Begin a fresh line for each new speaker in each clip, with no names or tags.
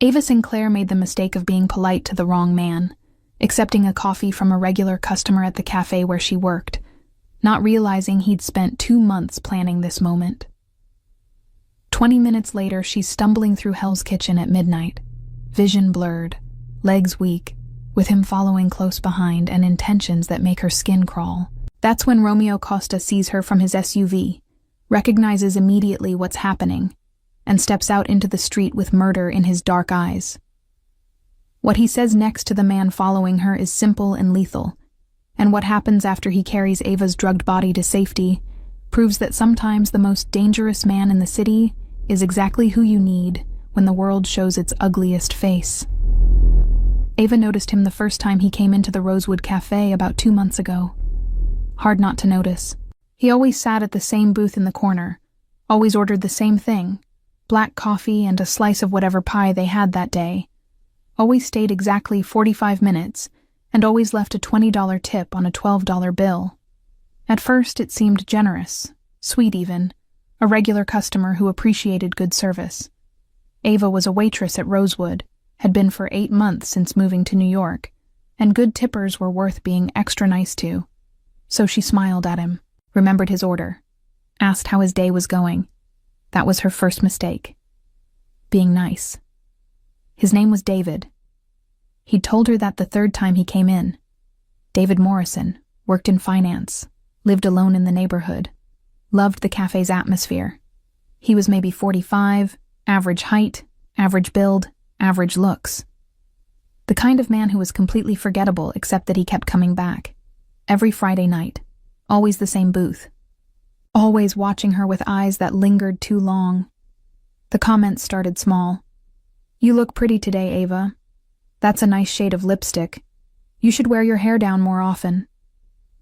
Ava Sinclair made the mistake of being polite to the wrong man, accepting a coffee from a regular customer at the cafe where she worked, not realizing he'd spent 2 months planning this moment. 20 minutes later, she's stumbling through Hell's Kitchen at midnight, vision blurred, legs weak, with him following close behind and intentions that make her skin crawl. That's when Romeo Costa sees her from his SUV, recognizes immediately what's happening, and steps out into the street with murder in his dark eyes. What he says next to the man following her is simple and lethal, and what happens after he carries Ava's drugged body to safety proves that sometimes the most dangerous man in the city is exactly who you need when the world shows its ugliest face. Ava noticed him the first time he came into the Rosewood Cafe about 2 months ago. Hard not to notice. He always sat at the same booth in the corner, always ordered the same thing, black coffee and a slice of whatever pie they had that day, always stayed exactly 45 minutes, and always left a $20 tip on a $12 bill. At first it seemed generous, sweet even, a regular customer who appreciated good service. Ava was a waitress at Rosewood, had been for 8 months since moving to New York, and good tippers were worth being extra nice to. So she smiled at him, remembered his order, asked how his day was going. That was her first mistake. Being nice. His name was David. He'd told her that the 3rd time he came in. David Morrison, worked in finance, lived alone in the neighborhood, loved the cafe's atmosphere. He was maybe 45, average height, average build, average looks. The kind of man who was completely forgettable except that he kept coming back. Every Friday night. Always the same booth. Always watching her with eyes that lingered too long. The comments started small. "You look pretty today, Ava. That's a nice shade of lipstick. You should wear your hair down more often."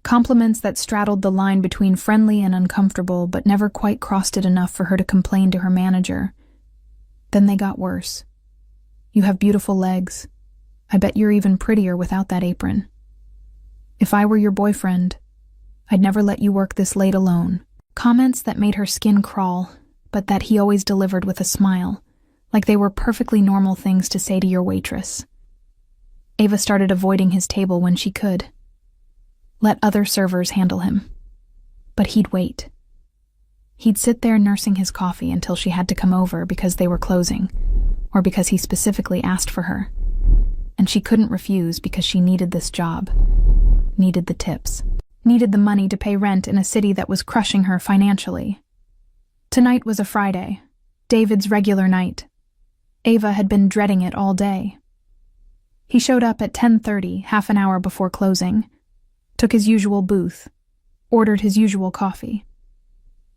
Compliments that straddled the line between friendly and uncomfortable, but never quite crossed it enough for her to complain to her manager. Then they got worse. "You have beautiful legs. I bet you're even prettier without that apron. If I were your boyfriend, I'd never let you work this late alone." Comments that made her skin crawl, but that he always delivered with a smile, like they were perfectly normal things to say to your waitress. Ava started avoiding his table when she could. Let other servers handle him. But he'd wait. He'd sit there nursing his coffee until she had to come over because they were closing, or because he specifically asked for her. And she couldn't refuse because she needed this job, needed the tips, needed the money to pay rent in a city that was crushing her financially. Tonight was a Friday, David's regular night. Ava had been dreading it all day. He showed up at 10:30, half an hour before closing, took his usual booth, ordered his usual coffee.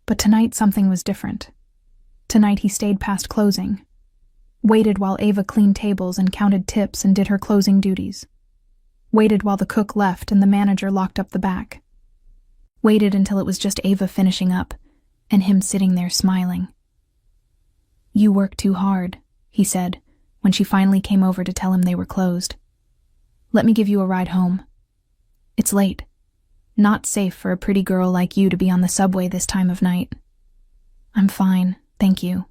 But tonight something was different. Tonight he stayed past closing, waited while Ava cleaned tables and counted tips and did her closing duties. Waited while the cook left and the manager locked up the back. Waited until it was just Ava finishing up, and him sitting there smiling. "You work too hard," he said, when she finally came over to tell him they were closed. "Let me give you a ride home. It's late. Not safe for a pretty girl like you to be on the subway this time of night." "I'm fine, thank you."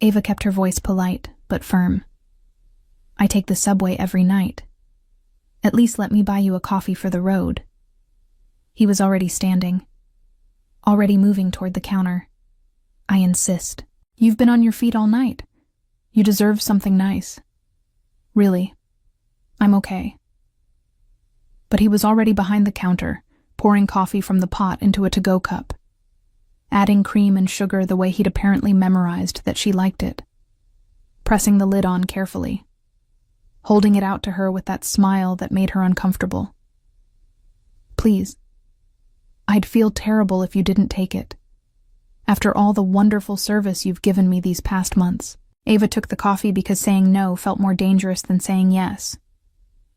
Ava kept her voice polite, but firm. "I take the subway every night. At least let me buy you a coffee for the road." He was already standing, already moving toward the counter. "I insist. You've been on your feet all night. You deserve something nice. Really, I'm okay." But he was already behind the counter, pouring coffee from the pot into a to-go cup, adding cream and sugar the way he'd apparently memorized that she liked it, pressing the lid on carefully, holding it out to her with that smile that made her uncomfortable. "Please. I'd feel terrible if you didn't take it. After all the wonderful service you've given me these past months." Ava took the coffee because saying no felt more dangerous than saying yes.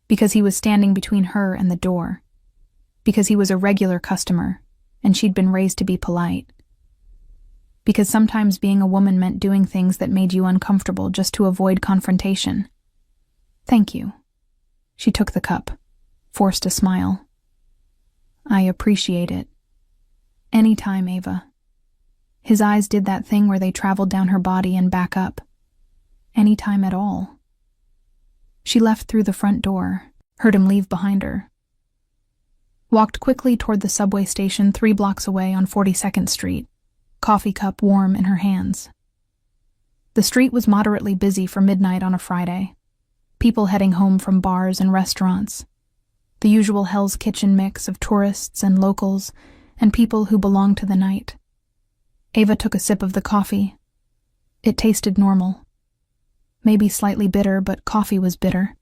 Because he was standing between her and the door. Because he was a regular customer, and she'd been raised to be polite. Because sometimes being a woman meant doing things that made you uncomfortable just to avoid confrontation. "Thank you." She took the cup, forced a smile. "I appreciate it. Any time, Ava." His eyes did that thing where they traveled down her body and back up. any time at all. She left through the front door, heard him leave behind her. Walked quickly toward the subway station 3 blocks away on 42nd Street, coffee cup warm in her hands. The street was moderately busy for midnight on a Friday. People heading home from bars and restaurants. The usual Hell's Kitchen mix of tourists and locals and people who belonged to the night. Ava took a sip of the coffee. It tasted normal. Maybe slightly bitter, but coffee was bitter.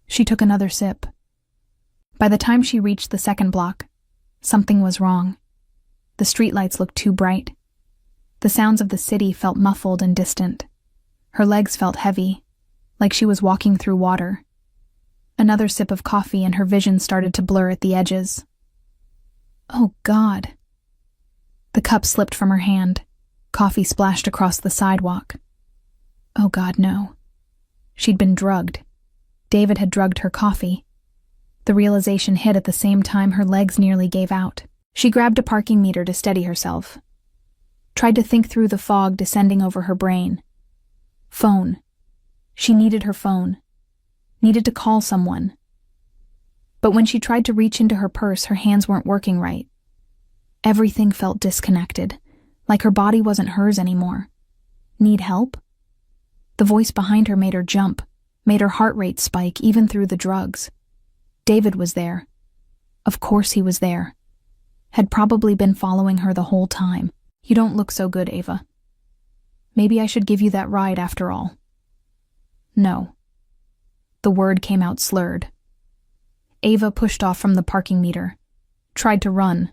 She took another sip. By the time she reached the second block, something was wrong. The streetlights looked too bright. The sounds of the city felt muffled and distant. Her legs felt heavy, like she was walking through water. Another sip of coffee and her vision started to blur at the edges. Oh, God. The cup slipped from her hand. Coffee splashed across the sidewalk. Oh, God, no. She'd been drugged. David had drugged her coffee. The realization hit at the same time her legs nearly gave out. She grabbed a parking meter to steady herself. Tried to think through the fog descending over her brain. Phone. She needed her phone. Needed to call someone. But when she tried to reach into her purse, her hands weren't working right. Everything felt disconnected, like her body wasn't hers anymore. Need help? The voice behind her made her jump, made her heart rate spike even through the drugs. David was there. Of course he was there. Had probably been following her the whole time. You don't look so good, Ava. Maybe I should give you that ride after all. No. The word came out slurred. Ava pushed off from the parking meter. Tried to run.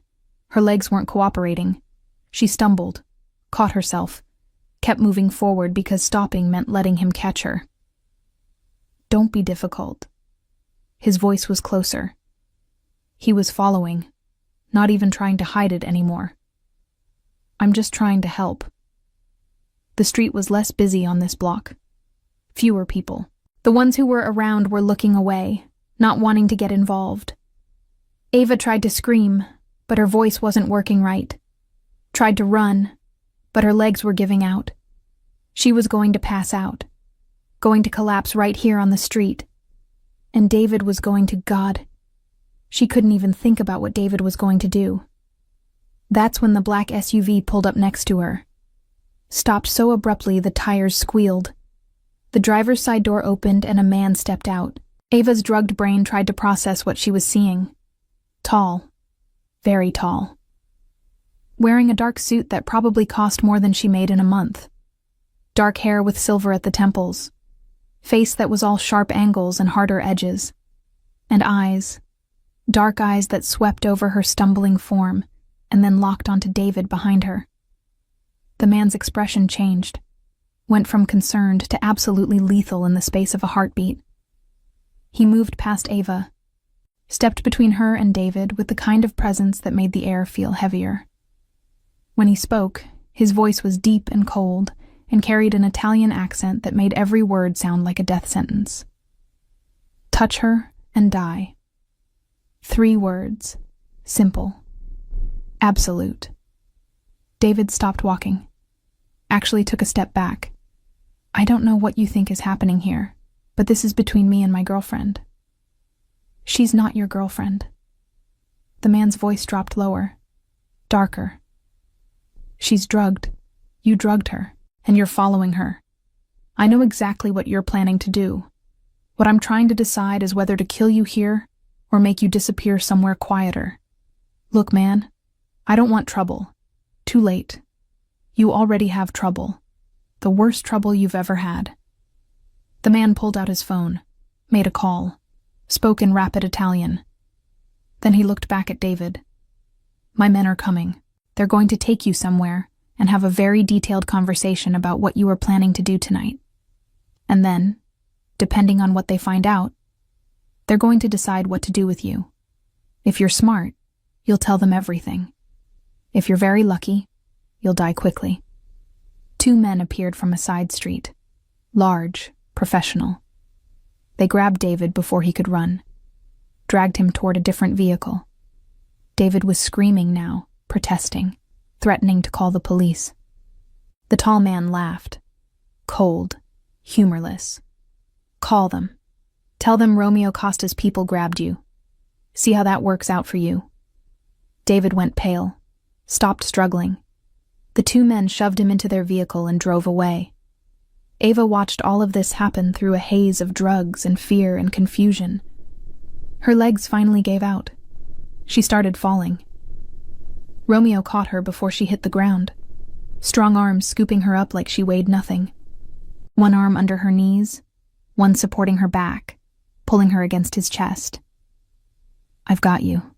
Her legs weren't cooperating. She stumbled, caught herself, kept moving forward because stopping meant letting him catch her. Don't be difficult. His voice was closer. He was following, not even trying to hide it anymore. I'm just trying to help. The street was less busy on this block. Fewer people. The ones who were around were looking away, not wanting to get involved. Ava tried to scream, but her voice wasn't working right. Tried to run, but her legs were giving out. She was going to pass out. Going to collapse right here on the street. And David was going to God. She couldn't even think about what David was going to do. That's when the black SUV pulled up next to her. Stopped so abruptly the tires squealed. The driver's side door opened and a man stepped out. Ava's drugged brain tried to process what she was seeing. Tall. Very tall. Wearing a dark suit that probably cost more than she made in a month. Dark hair with silver at the temples. Face that was all sharp angles and harder edges. And eyes. Dark eyes that swept over her stumbling form and then locked onto David behind her. The man's expression changed. Went from concerned to absolutely lethal in the space of a heartbeat. He moved past Ava. Stepped between her and David with the kind of presence that made the air feel heavier. When he spoke, his voice was deep and cold and carried an Italian accent that made every word sound like a death sentence. Touch her and die. 3 words. Simple. Absolute. David stopped walking. Actually took a step back. I don't know what you think is happening here, but this is between me and my girlfriend. She's not your girlfriend. The man's voice dropped lower. Darker. She's drugged. You drugged her. And you're following her. I know exactly what you're planning to do. What I'm trying to decide is whether to kill you here or make you disappear somewhere quieter. Look, man, I don't want trouble. Too late. You already have trouble. The worst trouble you've ever had. The man pulled out his phone, made a call, spoke in rapid Italian. Then he looked back at David. My men are coming. They're going to take you somewhere and have a very detailed conversation about what you are planning to do tonight. And then, depending on what they find out, they're going to decide what to do with you. If you're smart, you'll tell them everything. If you're very lucky, you'll die quickly. 2 men appeared from a side street. Large, professional. They grabbed David before he could run. Dragged him toward a different vehicle. David was screaming now, protesting, threatening to call the police. The tall man laughed. Cold, humorless. Call them. Tell them Romeo Costa's people grabbed you. See how that works out for you. David went pale, stopped struggling. The two men shoved him into their vehicle and drove away. Ava watched all of this happen through a haze of drugs and fear and confusion. Her legs finally gave out. She started falling. Romeo caught her before she hit the ground, strong arms scooping her up like she weighed nothing. One arm under her knees, one supporting her back, pulling her against his chest. I've got you.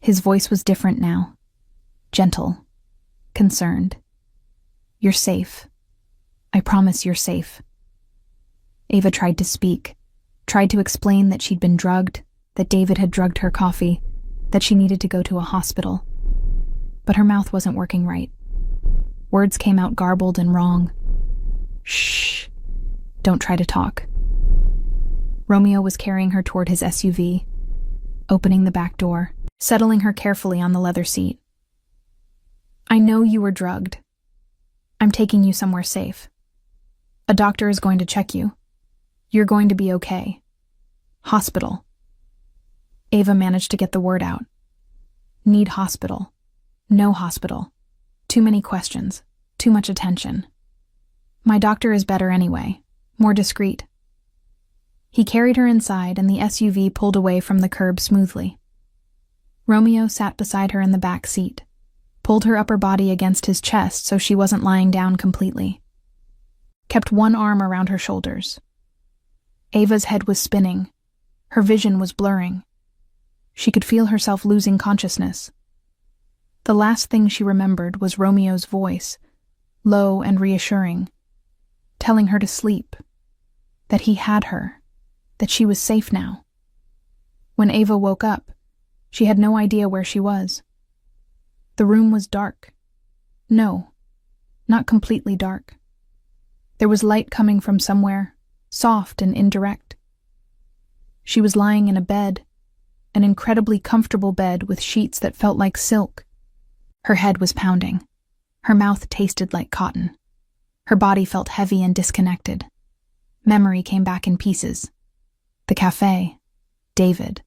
His voice was different now, gentle, concerned. You're safe. I promise you're safe. Ava tried to speak, tried to explain that she'd been drugged, that David had drugged her coffee, that she needed to go to a hospital. But her mouth wasn't working right. Words came out garbled and wrong. Shh. Don't try to talk. Romeo was carrying her toward his SUV, opening the back door, settling her carefully on the leather seat. I know you were drugged. I'm taking you somewhere safe. A doctor is going to check you. You're going to be okay. Hospital. Ava managed to get the word out. Need hospital. No hospital. Too many questions. Too much attention. My doctor is better anyway. More discreet. He carried her inside and the SUV pulled away from the curb smoothly. Romeo sat beside her in the back seat, pulled her upper body against his chest so she wasn't lying down completely. Kept one arm around her shoulders. Ava's head was spinning. Her vision was blurring. She could feel herself losing consciousness. The last thing she remembered was Romeo's voice, low and reassuring, telling her to sleep, that he had her, that she was safe now. When Ava woke up, she had no idea where she was. The room was dark. No, not completely dark. There was light coming from somewhere, soft and indirect. She was lying in a bed, an incredibly comfortable bed with sheets that felt like silk. Her head was pounding. Her mouth tasted like cotton. Her body felt heavy and disconnected. Memory came back in pieces. The cafe, David,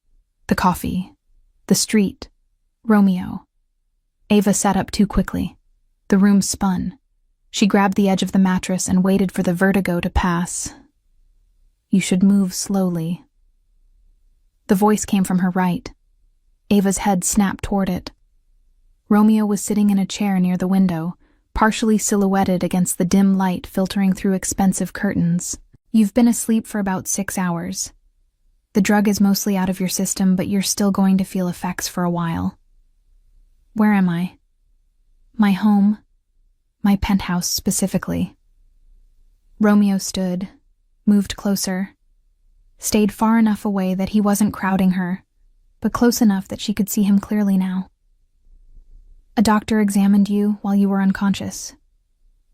the coffee, the street, Romeo. Ava sat up too quickly. The room spun. She grabbed the edge of the mattress and waited for the vertigo to pass. You should move slowly. The voice came from her right. Ava's head snapped toward it. Romeo was sitting in a chair near the window, partially silhouetted against the dim light filtering through expensive curtains. You've been asleep for about 6 hours. The drug is mostly out of your system, but you're still going to feel effects for a while. Where am I? My home. My penthouse, specifically. Romeo stood, moved closer, stayed far enough away that he wasn't crowding her, but close enough that she could see him clearly now. A doctor examined you while you were unconscious.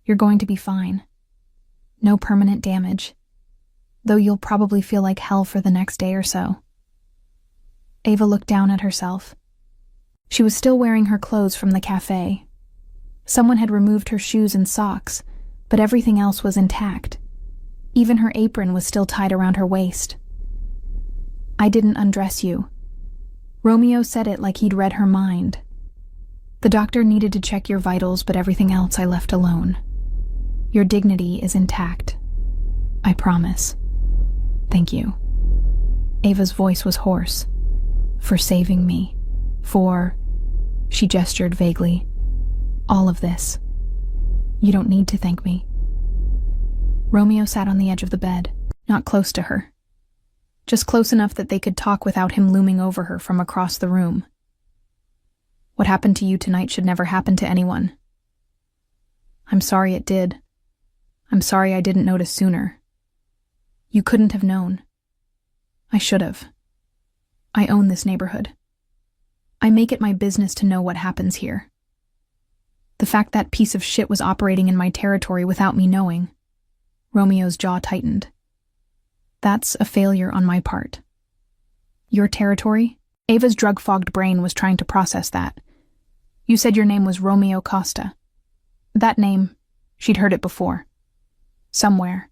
You're going to be fine. No permanent damage, though you'll probably feel like hell for the next day or so. Ava looked down at herself. She was still wearing her clothes from the cafe. Someone had removed her shoes and socks, but everything else was intact. Even her apron was still tied around her waist. I didn't undress you. Romeo said it like he'd read her mind. The doctor needed to check your vitals, but everything else I left alone. Your dignity is intact. I promise. Thank you. Ava's voice was hoarse. For saving me. She gestured vaguely. All of this. You don't need to thank me. Romeo sat on the edge of the bed, not close to her. Just close enough that they could talk without him looming over her from across the room. What happened to you tonight should never happen to anyone. I'm sorry it did. I'm sorry I didn't notice sooner. You couldn't have known. I should have. I own this neighborhood. I make it my business to know what happens here. The fact that piece of shit was operating in my territory without me knowing. Romeo's jaw tightened. That's a failure on my part. Your territory? Ava's drug-fogged brain was trying to process that. You said your name was Romeo Costa. That name, she'd heard it before. Somewhere.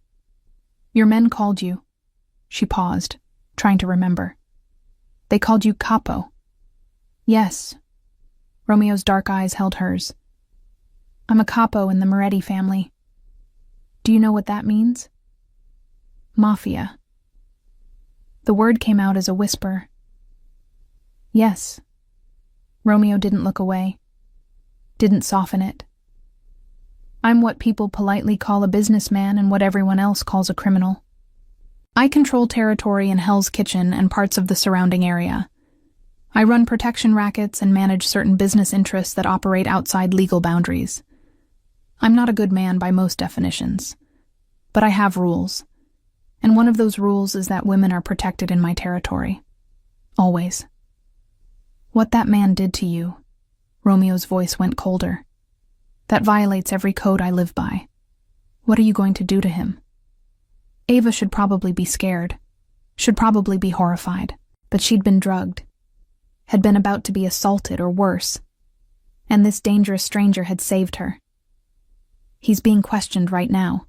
Your men called you. She paused, trying to remember. They called you capo. Yes. Romeo's dark eyes held hers. I'm a capo in the Moretti family. Do you know what that means? Mafia. The word came out as a whisper. Yes. Romeo didn't look away. Didn't soften it. I'm what people politely call a businessman and what everyone else calls a criminal. I control territory in Hell's Kitchen and parts of the surrounding area. I run protection rackets and manage certain business interests that operate outside legal boundaries. I'm not a good man by most definitions, but I have rules, and one of those rules is that women are protected in my territory. Always. What that man did to you, Romeo's voice went colder. That violates every code I live by. What are you going to do to him? Ava should probably be scared, should probably be horrified, but she'd been drugged, had been about to be assaulted or worse, and this dangerous stranger had saved her. He's being questioned right now,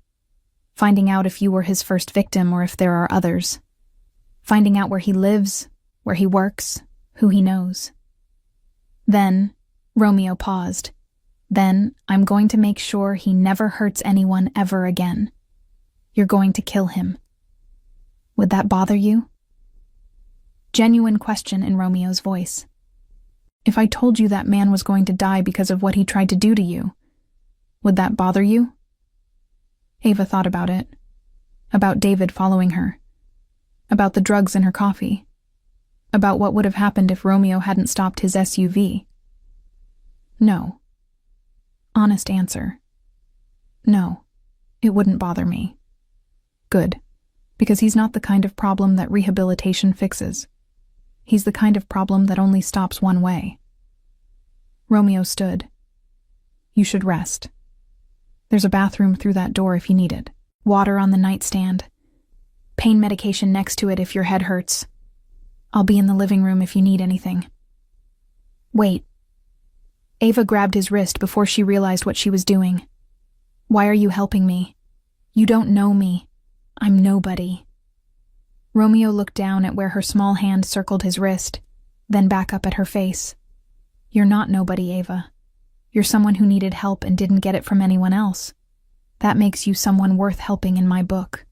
finding out if you were his first victim or if there are others, finding out where he lives, where he works, who he knows. Then, Romeo paused. Then, I'm going to make sure he never hurts anyone ever again. You're going to kill him. Would that bother you? Genuine question in Romeo's voice. If I told you that man was going to die because of what he tried to do to you, would that bother you? Ava thought about it. About David following her. About the drugs in her coffee. About what would have happened if Romeo hadn't stopped his SUV. No. Honest answer. No, it wouldn't bother me. Good, because he's not the kind of problem that rehabilitation fixes. He's the kind of problem that only stops one way. Romeo stood. You should rest. There's a bathroom through that door if you need it. Water on the nightstand. Pain medication next to it if your head hurts. I'll be in the living room if you need anything. Wait. Ava grabbed his wrist before she realized what she was doing. Why are you helping me? You don't know me. I'm nobody. Romeo looked down at where her small hand circled his wrist, then back up at her face. You're not nobody, Ava. You're someone who needed help and didn't get it from anyone else. That makes you someone worth helping in my book.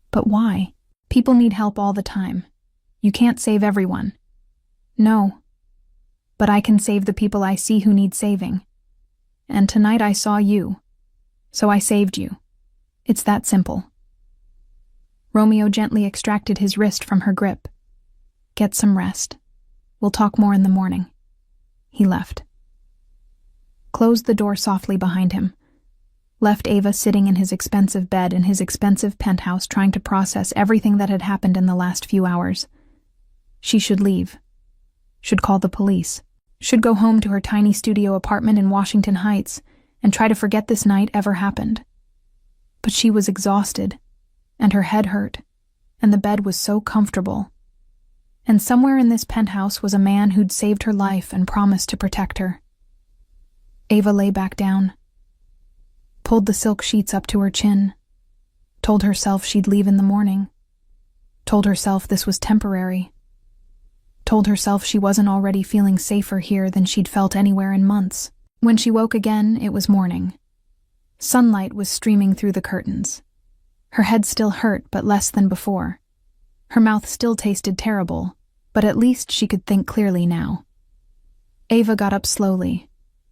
But why? People need help all the time. You can't save everyone. No. But I can save the people I see who need saving. And tonight I saw you. So I saved you. It's that simple. Romeo gently extracted his wrist from her grip. Get some rest. We'll talk more in the morning. He left. Closed the door softly behind him. Left Ava sitting in his expensive bed in his expensive penthouse trying to process everything that had happened in the last few hours. She should leave. Should call the police. Should go home to her tiny studio apartment in Washington Heights and try to forget this night ever happened. But she was exhausted, and her head hurt, and the bed was so comfortable. And somewhere in this penthouse was a man who'd saved her life and promised to protect her. Ava lay back down, pulled the silk sheets up to her chin, told herself she'd leave in the morning, told herself this was temporary, told herself she wasn't already feeling safer here than she'd felt anywhere in months. When she woke again, it was morning. Sunlight was streaming through the curtains. Her head still hurt, but less than before. Her mouth still tasted terrible, but at least she could think clearly now. Ava got up slowly,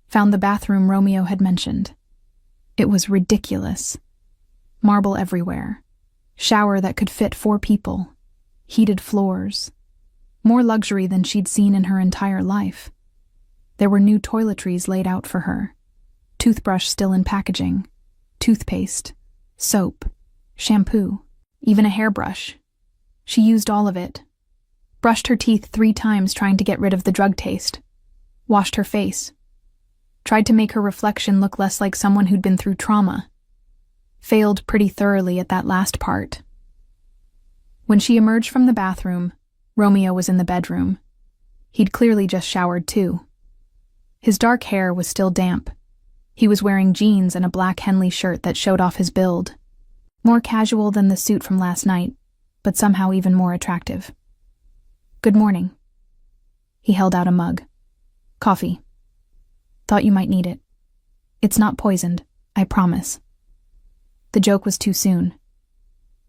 found the bathroom Romeo had mentioned. It was ridiculous. Marble everywhere. Shower that could fit 4 people. Heated floors. More luxury than she'd seen in her entire life. There were new toiletries laid out for her. Toothbrush still in packaging. Toothpaste. Soap. Shampoo. Even a hairbrush. She used all of it. Brushed her teeth 3 times trying to get rid of the drug taste. Washed her face. Tried to make her reflection look less like someone who'd been through trauma. Failed pretty thoroughly at that last part. When she emerged from the bathroom, Romeo was in the bedroom. He'd clearly just showered too. His dark hair was still damp. He was wearing jeans and a black Henley shirt that showed off his build. More casual than the suit from last night, but somehow even more attractive. Good morning. He held out a mug. Coffee. Thought you might need it. It's not poisoned, I promise. The joke was too soon.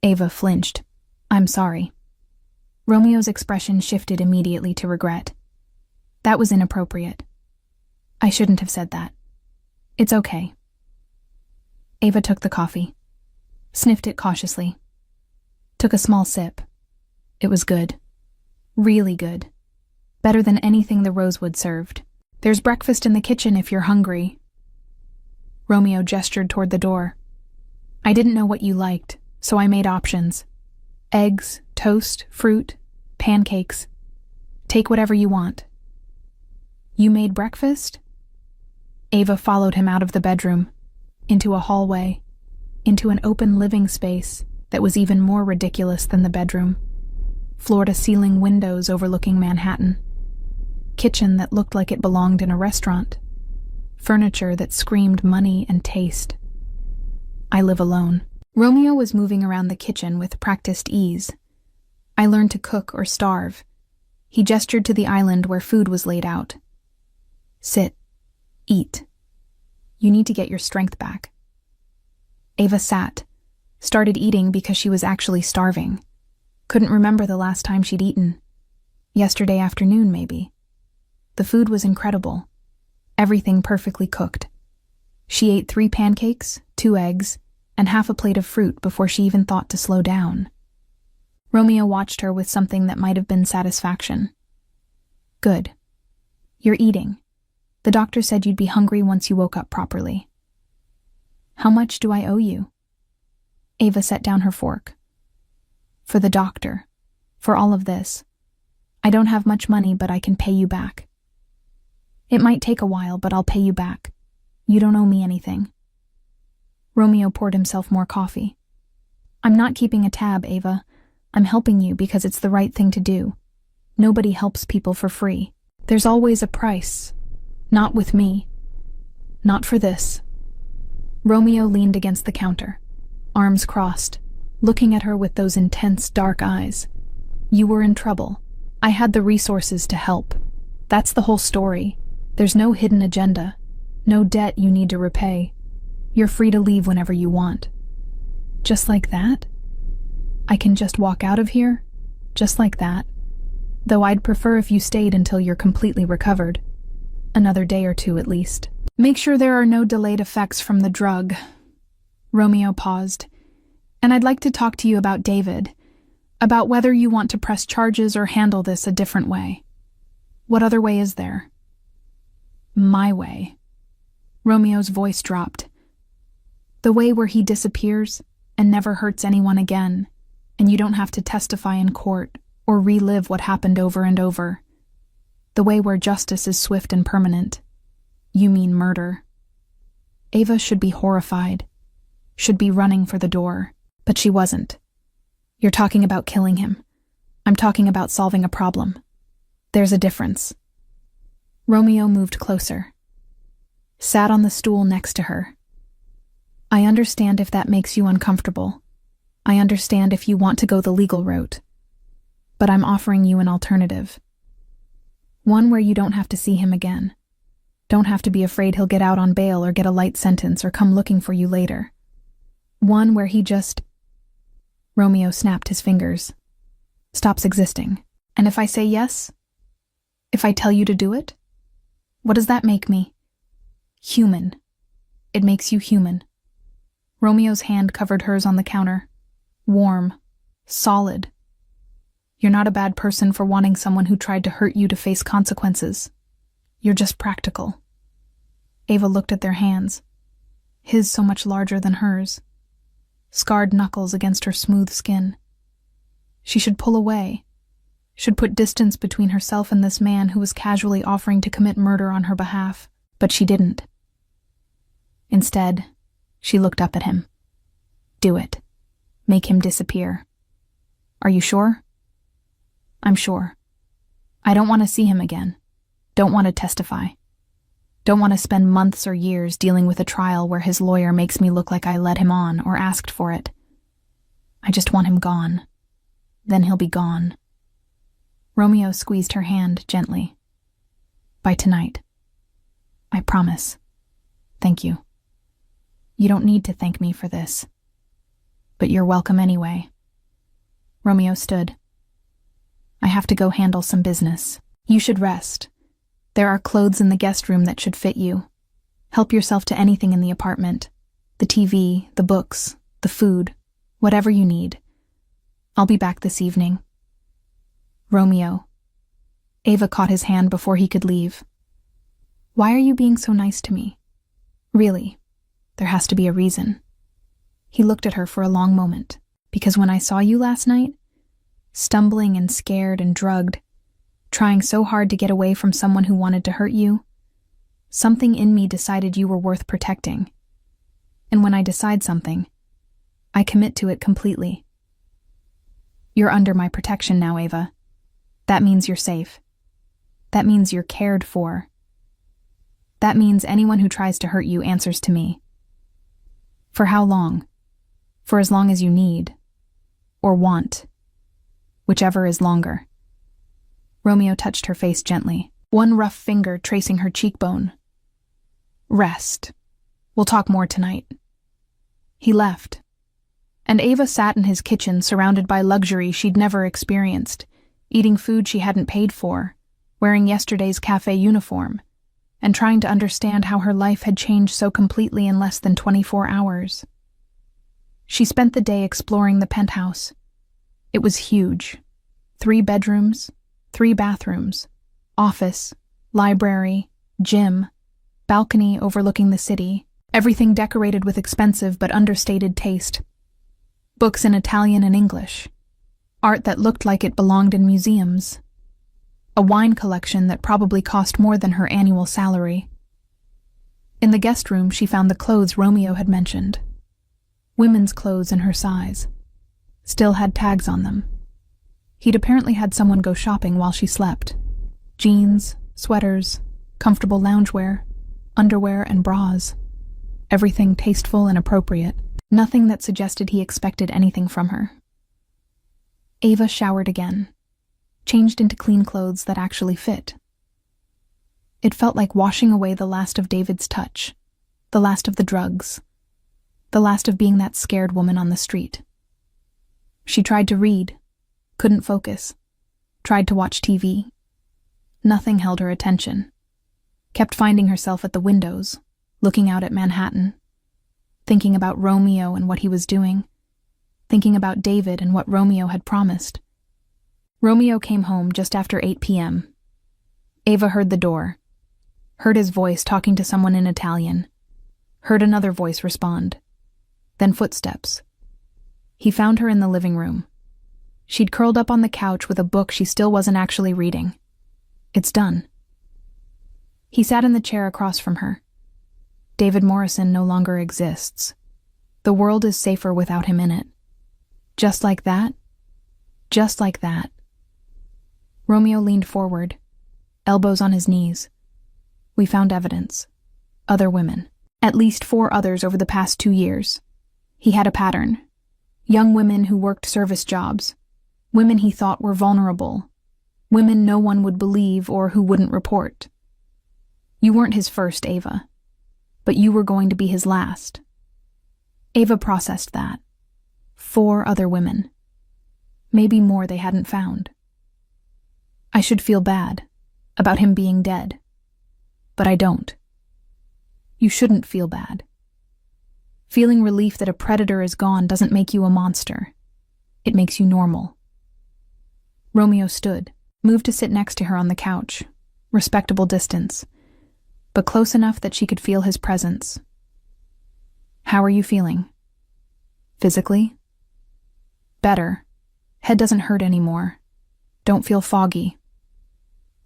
Ava flinched. I'm sorry. Romeo's expression shifted immediately to regret. That was inappropriate. I shouldn't have said that. It's okay. Ava took the coffee, sniffed it cautiously, took a small sip. It was good. Really good. Better than anything the Rosewood served. There's breakfast in the kitchen if you're hungry. Romeo gestured toward the door. I didn't know what you liked, so I made options. Eggs, toast, fruit, pancakes. Take whatever you want. You made breakfast? Ava followed him out of the bedroom, into a hallway, into an open living space that was even more ridiculous than the bedroom. Floor-to-ceiling windows overlooking Manhattan. Kitchen that looked like it belonged in a restaurant. Furniture that screamed money and taste. I live alone. Romeo was moving around the kitchen with practiced ease. I learned to cook or starve. He gestured to the island where food was laid out. Sit. Eat. You need to get your strength back. Ava sat, started eating because she was actually starving. Couldn't remember the last time she'd eaten. Yesterday afternoon, maybe. The food was incredible. Everything perfectly cooked. She ate 3 pancakes, 2 eggs, and half a plate of fruit before she even thought to slow down. Romeo watched her with something that might have been satisfaction. Good. You're eating. The doctor said you'd be hungry once you woke up properly. How much do I owe you? Ava set down her fork. For the doctor. For all of this. I don't have much money, but I can pay you back. It might take a while, but I'll pay you back. You don't owe me anything. Romeo poured himself more coffee. I'm not keeping a tab, Ava. I'm helping you because it's the right thing to do. Nobody helps people for free. There's always a price. Not with me. Not for this. Romeo leaned against the counter, arms crossed, looking at her with those intense, dark eyes. You were in trouble. I had the resources to help. That's the whole story. There's no hidden agenda. No debt you need to repay. You're free to leave whenever you want. Just like that? I can just walk out of here? Just like that? Though I'd prefer if you stayed until you're completely recovered. Another day or 2 at least. Make sure there are no delayed effects from the drug. Romeo paused. And I'd like to talk to you about David. About whether you want to press charges or handle this a different way. What other way is there? My way. Romeo's voice dropped. The way where he disappears and never hurts anyone again, and you don't have to testify in court or relive what happened over and over. The way where justice is swift and permanent. You mean murder. Ava should be horrified, should be running for the door, but she wasn't. You're talking about killing him. I'm talking about solving a problem. There's a difference. Romeo moved closer, sat on the stool next to her. I understand if that makes you uncomfortable. I understand if you want to go the legal route. But I'm offering you an alternative. One where you don't have to see him again. Don't have to be afraid he'll get out on bail or get a light sentence or come looking for you later. One where he just... Romeo snapped his fingers. Stops existing. And if I say yes? If I tell you to do it? What does that make me? Human. It makes you human. Romeo's hand covered hers on the counter. Warm. Solid. You're not a bad person for wanting someone who tried to hurt you to face consequences. You're just practical. Ava looked at their hands. His so much larger than hers. Scarred knuckles against her smooth skin. She should pull away. Should put distance between herself and this man who was casually offering to commit murder on her behalf. But she didn't. Instead, she looked up at him. Do it. Make him disappear. Are you sure? I'm sure. I don't want to see him again. Don't want to testify. Don't want to spend months or years dealing with a trial where his lawyer makes me look like I led him on or asked for it. I just want him gone. Then he'll be gone. Romeo squeezed her hand gently. By tonight. I promise. Thank you. You don't need to thank me for this. But you're welcome anyway. Romeo stood. I have to go handle some business. You should rest. There are clothes in the guest room that should fit you. Help yourself to anything in the apartment. The TV, the books, the food, whatever you need. I'll be back this evening. Romeo. Ava caught his hand before he could leave. Why are you being so nice to me? Really, there has to be a reason. He looked at her for a long moment. Because when I saw you last night, stumbling and scared and drugged, trying so hard to get away from someone who wanted to hurt you, something in me decided you were worth protecting. And when I decide something, I commit to it completely. You're under my protection now, Ava. That means you're safe. That means you're cared for. That means anyone who tries to hurt you answers to me. For how long? For as long as you need. Or want. Whichever is longer. Romeo touched her face gently, one rough finger tracing her cheekbone. Rest. We'll talk more tonight. He left. And Ava sat in his kitchen surrounded by luxury she'd never experienced, eating food she hadn't paid for, wearing yesterday's cafe uniform, and trying to understand how her life had changed so completely in less than 24 hours. She spent the day exploring the penthouse. It was huge. 3 bedrooms, 3 bathrooms, office, library, gym, balcony overlooking the city, everything decorated with expensive but understated taste. Books in Italian and English, art that looked like it belonged in museums, a wine collection that probably cost more than her annual salary. In the guest room, she found the clothes Romeo had mentioned. Women's clothes in her size. Still had tags on them. He'd apparently had someone go shopping while she slept. Jeans, sweaters, comfortable loungewear, underwear and bras. Everything tasteful and appropriate. Nothing that suggested he expected anything from her. Ava showered again, changed into clean clothes that actually fit. It felt like washing away the last of David's touch, the last of the drugs, the last of being that scared woman on the street. She tried to read, couldn't focus, tried to watch TV. Nothing held her attention. Kept finding herself at the windows, looking out at Manhattan, thinking about Romeo and what he was doing, thinking about David and what Romeo had promised. Romeo came home just after 8 p.m. Ava heard the door, heard his voice talking to someone in Italian, heard another voice respond, then footsteps. He found her in the living room. She'd curled up on the couch with a book she still wasn't actually reading. It's done. He sat in the chair across from her. David Morrison no longer exists. The world is safer without him in it. Just like that. Just like that. Romeo leaned forward, elbows on his knees. We found evidence. Other women. At least 4 others over the past 2 years. He had a pattern. Young women who worked service jobs. Women he thought were vulnerable. Women no one would believe or who wouldn't report. You weren't his first, Ava. But you were going to be his last. Ava processed that. 4 other women. Maybe more they hadn't found. I should feel bad about him being dead. But I don't. You shouldn't feel bad. Feeling relief that a predator is gone doesn't make you a monster. It makes you normal. Romeo stood, moved to sit next to her on the couch, respectable distance, but close enough that she could feel his presence. How are you feeling? Physically? Better. Head doesn't hurt anymore. Don't feel foggy.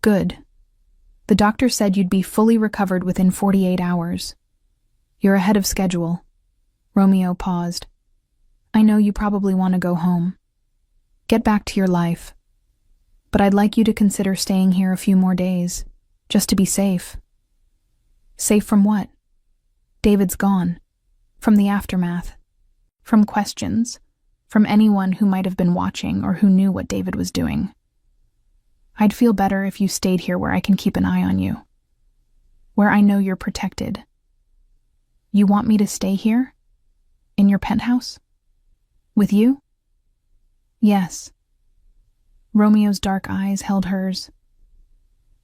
Good. The doctor said you'd be fully recovered within 48 hours. You're ahead of schedule. Romeo paused. I know you probably want to go home. Get back to your life. But I'd like you to consider staying here a few more days, just to be safe. Safe from what? David's gone. From the aftermath. From questions. from anyone who might have been watching or who knew what David was doing. I'd feel better if you stayed here where I can keep an eye on you, where I know you're protected. You want me to stay here? In your penthouse? With you? Yes. Romeo's dark eyes held hers.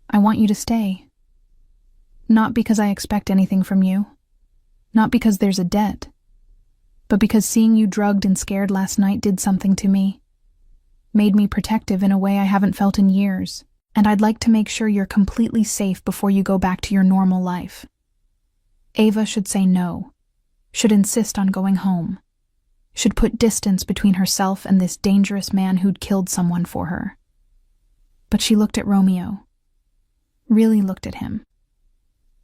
I want you to stay. Not because I expect anything from you. Not because there's a debt. But because seeing you drugged and scared last night did something to me. Made me protective in a way I haven't felt in years. And I'd like to make sure you're completely safe before you go back to your normal life. Ava should say no. Should insist on going home. Should put distance between herself and this dangerous man who'd killed someone for her. But she looked at Romeo. Really looked at him.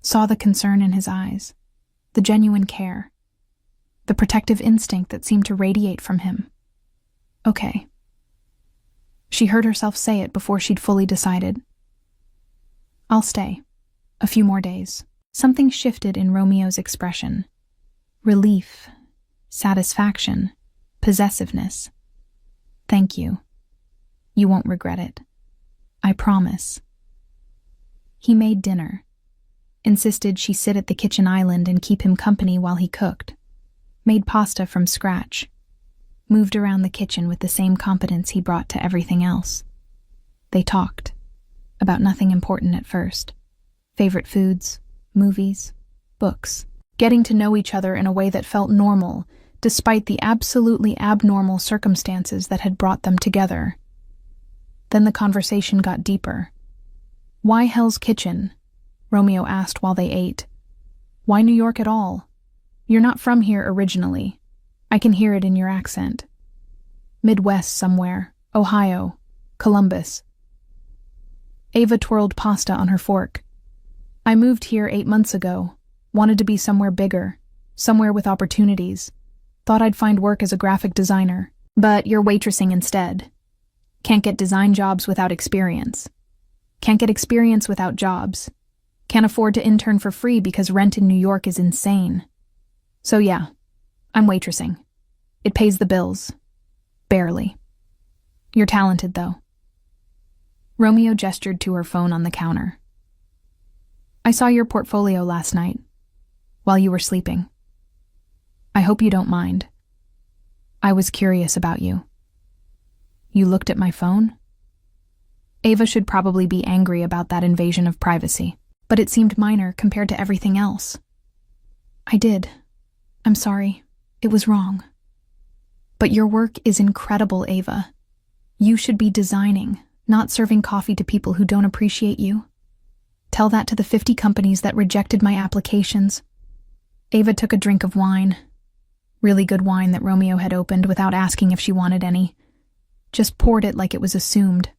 Saw the concern in his eyes. The genuine care. The protective instinct that seemed to radiate from him. Okay. She heard herself say it before she'd fully decided. I'll stay. A few more days. Something shifted in Romeo's expression. Relief, satisfaction, possessiveness. Thank you. You won't regret it. I promise. He made dinner. Insisted she sit at the kitchen island and keep him company while he cooked. Made pasta from scratch. Moved around the kitchen with the same competence he brought to everything else. They talked. About nothing important at first. Favorite foods, movies, books. Getting to know each other in a way that felt normal, despite the absolutely abnormal circumstances that had brought them together. Then the conversation got deeper. Why Hell's Kitchen? Romeo asked while they ate. Why New York at all? You're not from here originally. I can hear it in your accent. Midwest somewhere, Ohio, Columbus. Ava twirled pasta on her fork. I moved here 8 months ago. Wanted to be somewhere bigger, somewhere with opportunities. Thought I'd find work as a graphic designer. But you're waitressing instead. Can't get design jobs without experience. Can't get experience without jobs. Can't afford to intern for free because rent in New York is insane. So yeah, I'm waitressing. It pays the bills. Barely. You're talented, though. Romeo gestured to her phone on the counter. I saw your portfolio last night, while you were sleeping. I hope you don't mind. I was curious about you. You looked at my phone? Ava should probably be angry about that invasion of privacy, but it seemed minor compared to everything else. I did. I'm sorry. It was wrong. But your work is incredible, Ava. You should be designing, not serving coffee to people who don't appreciate you. Tell that to the 50 companies that rejected my applications. Ava took a drink of wine. Really good wine that Romeo had opened without asking if she wanted any. Just poured it like it was assumed.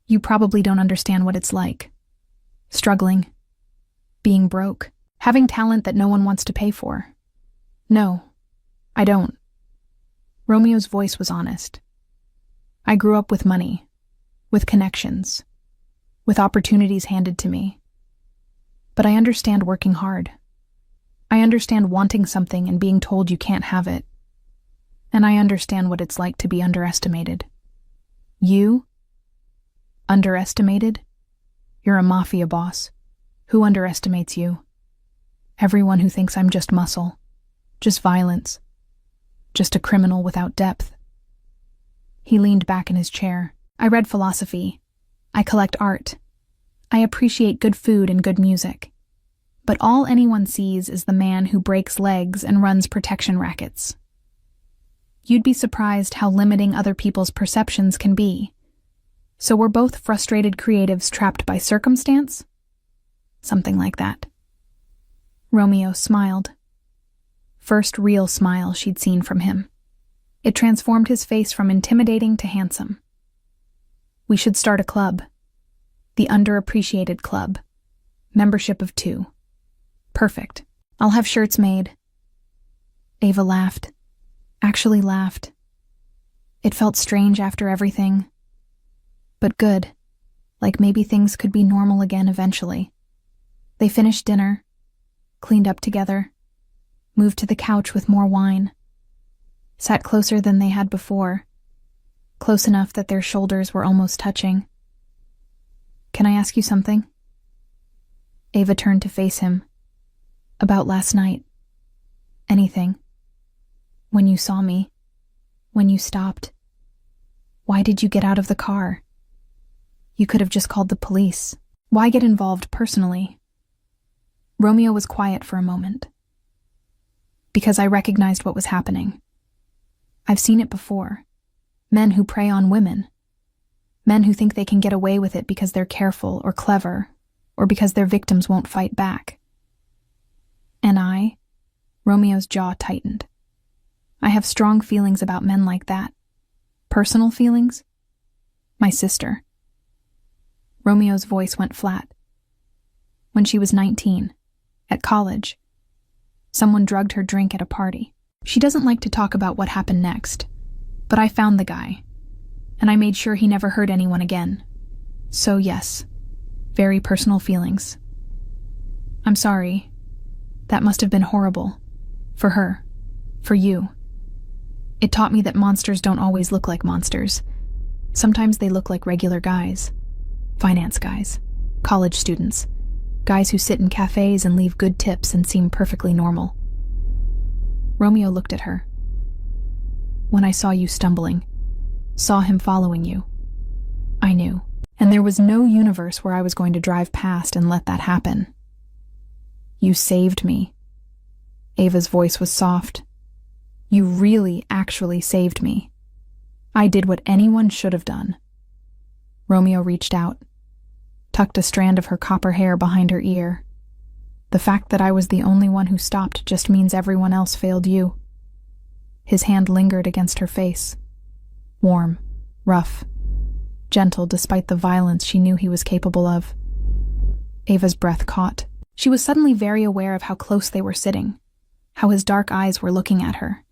You probably don't understand what it's like. Struggling. Being broke. Having talent that no one wants to pay for. No, I don't. Romeo's voice was honest. I grew up with money, with connections, with opportunities handed to me. But I understand working hard. I understand wanting something and being told you can't have it. And I understand what it's like to be underestimated. You? Underestimated? You're a mafia boss. Who underestimates you? Everyone who thinks I'm just muscle. Just violence. Just a criminal without depth. He leaned back in his chair. I read philosophy. I collect art. I appreciate good food and good music. But all anyone sees is the man who breaks legs and runs protection rackets. You'd be surprised how limiting other people's perceptions can be. So we're both frustrated creatives trapped by circumstance? Something like that. Romeo smiled. First real smile she'd seen from him. It transformed his face from intimidating to handsome. We should start a club. The Underappreciated Club. Membership of 2. Perfect. I'll have shirts made. Ava laughed. Actually laughed. It felt strange after everything. But good. Like maybe things could be normal again eventually. They finished dinner. Cleaned up together. Moved to the couch with more wine. sat closer than they had before, close enough that their shoulders were almost touching. "Can I ask you something?" Ava turned to face him. "About last night. Anything. When you saw me. When you stopped. Why did you get out of the car? You could have just called the police. Why get involved personally?" Romeo was quiet for a moment. "Because I recognized what was happening. I've seen it before. Men who prey on women. Men who think they can get away with it because they're careful or clever, or because their victims won't fight back. And Romeo's jaw tightened. I have strong feelings about men like that. Personal feelings? My sister." Romeo's voice went flat. "When she was 19, at college, someone drugged her drink at a party. She doesn't like to talk about what happened next, but I found the guy, and I made sure he never hurt anyone again. So yes, very personal feelings. I'm sorry. That must have been horrible. For her. For you. It taught me that monsters don't always look like monsters. Sometimes they look like regular guys. Finance guys. College students. Guys who sit in cafes and leave good tips and seem perfectly normal." Romeo looked at her. "When I saw you stumbling, saw him following you, I knew. And there was no universe where I was going to drive past and let that happen. You saved me." Ava's voice was soft. "You really, actually saved me. I did what anyone should have done." Romeo reached out, tucked a strand of her copper hair behind her ear. "The fact that I was the only one who stopped just means everyone else failed you." His hand lingered against her face. Warm, rough, gentle despite the violence she knew he was capable of. Ava's breath caught. She was suddenly very aware of how close they were sitting, how his dark eyes were looking at her,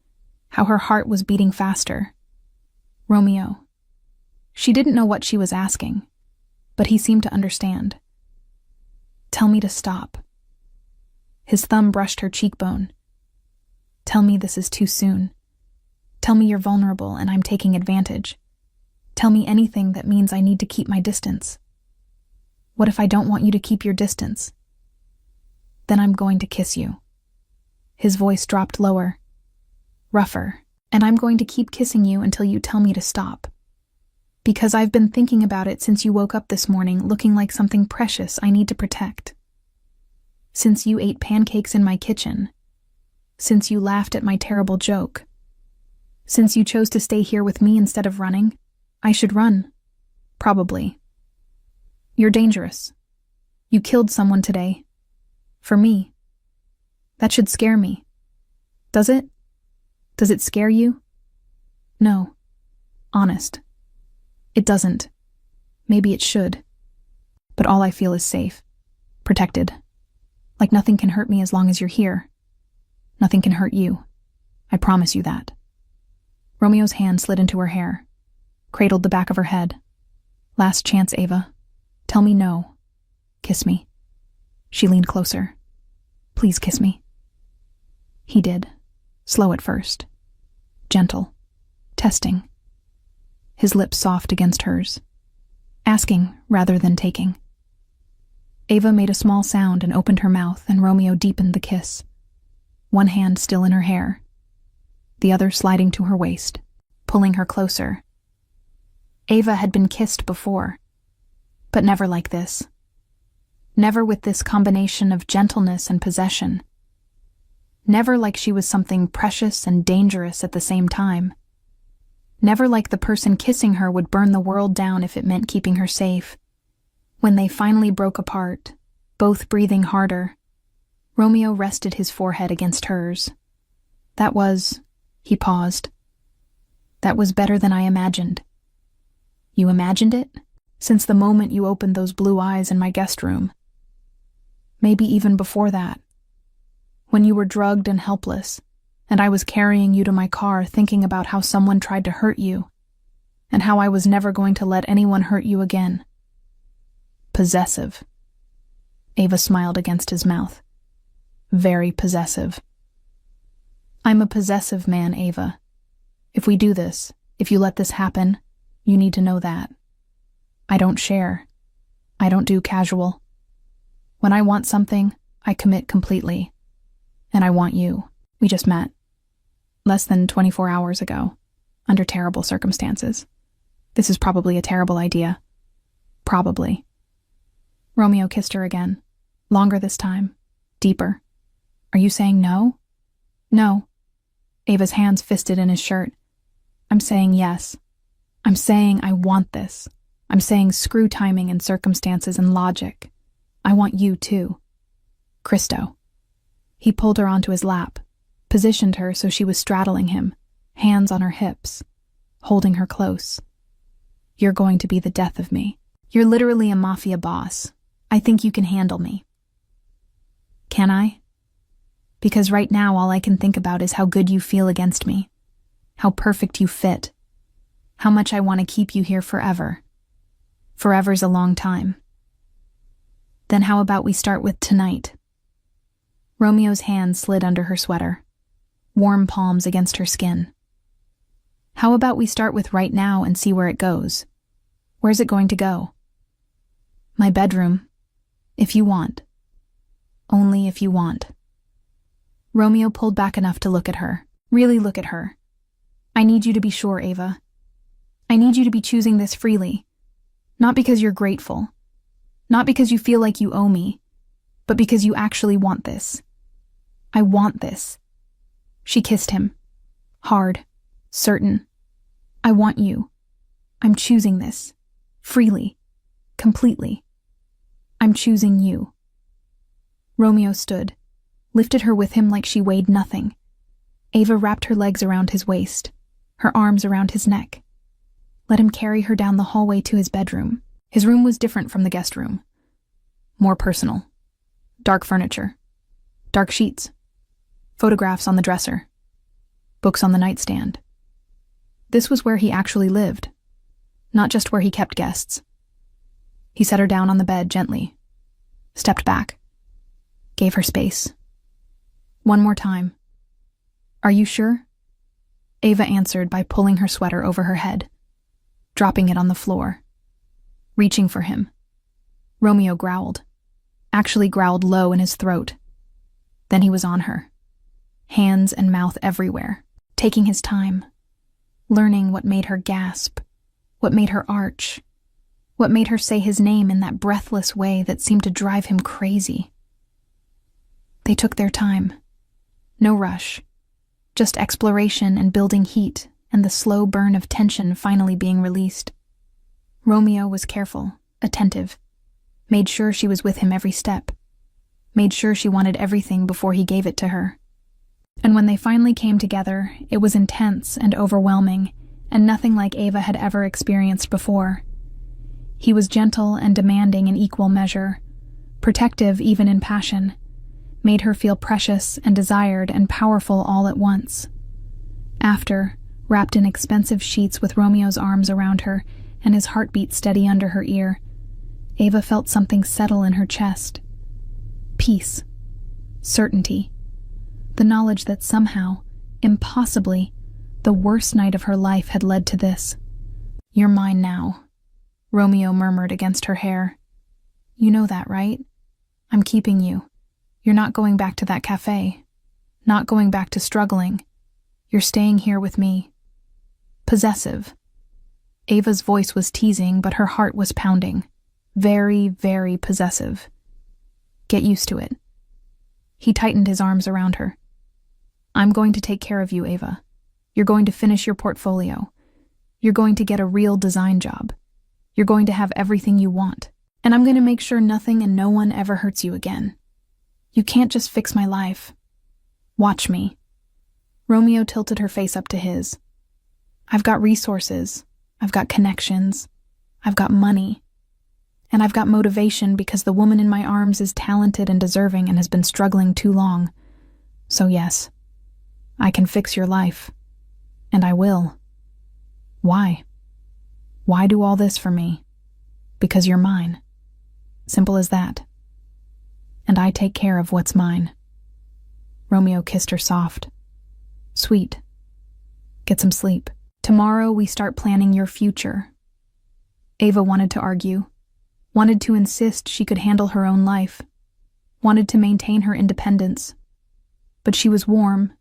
how her heart was beating faster. Romeo. She didn't know what she was asking, but he seemed to understand. "Tell me to stop." His thumb brushed her cheekbone. "Tell me this is too soon. Tell me you're vulnerable and I'm taking advantage. Tell me anything that means I need to keep my distance. What if I don't want you to keep your distance? Then I'm going to kiss you." His voice dropped lower, rougher, "and I'm going to keep kissing you until you tell me to stop. Because I've been thinking about it since you woke up this morning looking like something precious I need to protect. Since you ate pancakes in my kitchen. Since you laughed at my terrible joke. Since you chose to stay here with me instead of running. I should run. Probably. You're dangerous. You killed someone today. For me. That should scare me. Does it? Does it scare you? No. Honest. It doesn't. Maybe it should. But all I feel is safe. Protected. Like nothing can hurt me as long as you're here. Nothing can hurt you. I promise you that." Romeo's hand slid into her hair, cradled the back of her head. "Last chance, Ava. Tell me no. Kiss me." She leaned closer. "Please kiss me." He did. Slow at first. Gentle. Testing. His lips soft against hers. Asking rather than taking. Ava made a small sound and opened her mouth, and Romeo deepened the kiss. One hand still in her hair, the other sliding to her waist, pulling her closer. Ava had been kissed before, but never like this. Never with this combination of gentleness and possession. Never like she was something precious and dangerous at the same time. Never like the person kissing her would burn the world down if it meant keeping her safe. When they finally broke apart, both breathing harder, Romeo rested his forehead against hers. That was, he paused. That was better than I imagined. You imagined it? Since the moment you opened those blue eyes in my guest room. Maybe even before that. When you were drugged and helpless, and I was carrying you to my car thinking about how someone tried to hurt you, and how I was never going to let anyone hurt you again. Possessive. Ava smiled against his mouth. Very possessive. I'm a possessive man, Ava. If we do this, if you let this happen, you need to know that. I don't share. I don't do casual. When I want something, I commit completely. And I want you. We just met. Less than 24 hours ago. Under terrible circumstances. This is probably a terrible idea. Probably. Romeo kissed her again. Longer this time. Deeper. Are you saying no? No. Ava's hands fisted in his shirt. I'm saying yes. I'm saying I want this. I'm saying screw timing and circumstances and logic. I want you too. Christo. He pulled her onto his lap, positioned her so she was straddling him, hands on her hips, holding her close. You're going to be the death of me. You're literally a mafia boss. I think you can handle me. Can I? Because right now all I can think about is how good you feel against me, how perfect you fit, how much I want to keep you here forever. Forever's a long time. Then how about we start with tonight? Romeo's hand slid under her sweater, warm palms against her skin. How about we start with right now and see where it goes? Where's it going to go? My bedroom, if you want. Only if you want. Romeo pulled back enough to look at her, really look at her. I need you to be sure, Ava. I need you to be choosing this freely. Not because you're grateful. Not because you feel like you owe me, but because you actually want this. I want this. She kissed him. Hard. Certain. I want you. I'm choosing this. Freely. Completely. I'm choosing you. Romeo stood, lifted her with him like she weighed nothing. Ava wrapped her legs around his waist, her arms around his neck. Let him carry her down the hallway to his bedroom. His room was different from the guest room. More personal. Dark furniture. Dark sheets. Photographs on the dresser. Books on the nightstand. This was where he actually lived, not just where he kept guests. He set her down on the bed gently, stepped back, gave her space. One more time. Are you sure? Ava answered by pulling her sweater over her head, dropping it on the floor, reaching for him. Romeo growled, actually growled low in his throat. Then he was on her, hands and mouth everywhere, taking his time, learning what made her gasp, what made her arch, what made her say his name in that breathless way that seemed to drive him crazy. They took their time. No rush. Just exploration and building heat and the slow burn of tension finally being released. Romeo was careful, attentive, made sure she was with him every step, made sure she wanted everything before he gave it to her. And when they finally came together, it was intense and overwhelming, and nothing like Ava had ever experienced before. He was gentle and demanding in equal measure, protective even in passion, made her feel precious and desired and powerful all at once. After, wrapped in expensive sheets with Romeo's arms around her and his heartbeat steady under her ear, Ava felt something settle in her chest. Peace. Certainty. The knowledge that somehow, impossibly, the worst night of her life had led to this. You're mine now, Romeo murmured against her hair. You know that, right? I'm keeping you. You're not going back to that cafe. Not going back to struggling. You're staying here with me. Possessive. Ava's voice was teasing, but her heart was pounding. Very, very possessive. Get used to it. He tightened his arms around her. I'm going to take care of you, Ava. You're going to finish your portfolio. You're going to get a real design job. You're going to have everything you want. And I'm going to make sure nothing and no one ever hurts you again. You can't just fix my life. Watch me. Romeo tilted her face up to his. I've got resources. I've got connections. I've got money. And I've got motivation because the woman in my arms is talented and deserving and has been struggling too long. So yes, I can fix your life. And I will. Why? Why do all this for me? Because you're mine. Simple as that. And I take care of what's mine. Romeo kissed her soft. Sweet. Get some sleep. Tomorrow we start planning your future. Ava wanted to argue, wanted to insist she could handle her own life, wanted to maintain her independence. But she was warm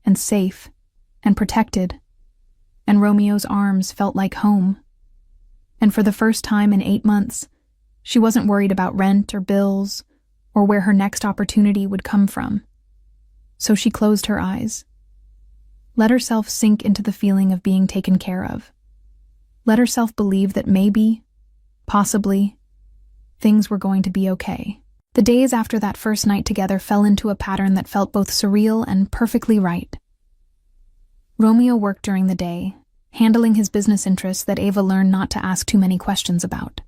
and safe and protected, and Romeo's arms felt like home. And for the first time in 8 months, she wasn't worried about rent or bills or where her next opportunity would come from. So she closed her eyes. Let herself sink into the feeling of being taken care of. Let herself believe that maybe, possibly, things were going to be okay. The days after that first night together fell into a pattern that felt both surreal and perfectly right. Romeo worked during the day, handling his business interests that Ava learned not to ask too many questions about.